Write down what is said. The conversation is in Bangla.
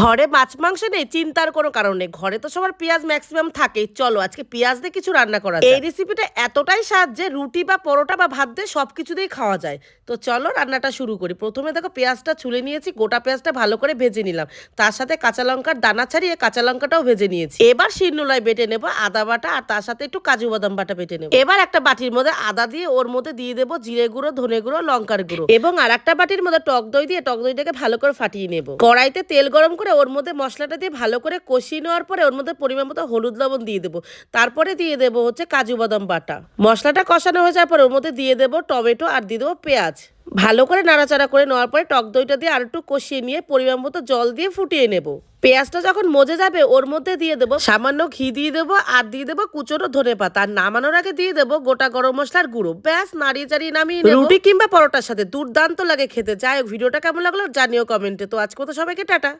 ঘরে মাছ মাংস নেই চিন্তার কোনো কারণ নেই, ঘরে তো সবার পেঁয়াজ ম্যাক্সিমাম থাকেই। চলো আজকে পেঁয়াজ দিয়ে কিছু রান্না করা যায়। এই রেসিপিটা এতটাই স্বাদ যে রুটি বা পরোটা বা ভাত দিয়ে সবকিছু দিয়ে খাওয়া যায়। তো চলো রান্নাটা শুরু করি। প্রথমে দেখো পেঁয়াজটা ছুলে নিয়েছি, গোটা পেঁয়াজটা ভালো করে ভেজে নিলাম। তার সাথে কাঁচা লঙ্কার দানা ছাড়িয়ে কাঁচা লঙ্কাটাও ভেজে নিয়েছি। এবার শিলনোড়ায় বেটে নেব আদা বাটা, আর তার সাথে একটু কাজু বাদাম বাটা বেটে নেব। এবার একটা বাটির মধ্যে আদা দিয়ে ওর মধ্যে দিয়ে দেবো জিরে গুঁড়ো, ধনে গুঁড়ো, লঙ্কার গুঁড়ো এবং আর একটা বাটির মধ্যে টক দই দিয়ে টক দইটাকে ভালো করে ফাটিয়ে নেব। কড়াইতে তেল গরম করে ওর মধ্যে মশলাটা দিয়ে ভালো করে কষিয়ে নেওয়ার পরে ওর মধ্যে পরিমাণ মতো হলুদ লবণ দিয়ে দেবো। তারপরে দিয়ে দেবো হচ্ছে কাজু বাদাম বাটা। মশলাটা কষানো হয়ে যাওয়ার পরে ওর মধ্যে দিয়ে দেবো টমেটো আর দিয়ে দেবো পেঁয়াজ। ভালো করে নাড়াচাড়া করে নেওয়ার পরে টক দইটা দিয়ে আর একটু কষিয়ে নিয়ে পরিমাণ মতো জল দিয়ে ফুটিয়ে নেব। পেঁয়াজটা যখন মজে যাবে ওর মধ্যে দিয়ে দেবো সামান্য ঘি দিয়ে দেবো আর দিয়ে দেবো কুচোনো ধনেপাতা। আর নামানোর আগে দিয়ে দেবো গোটা গরম মশলার গুঁড়ো। ব্যাস নাড়িয়ে চাড়িয়ে নামিয়ে নেব। রুটি কিংবা পরোটার সাথে দুর্দান্ত লাগে খেতে। যাই হোক, ভিডিওটা কেমন লাগলো জানিও কমেন্টে। তো আজকে তো সবাইকে টাটা।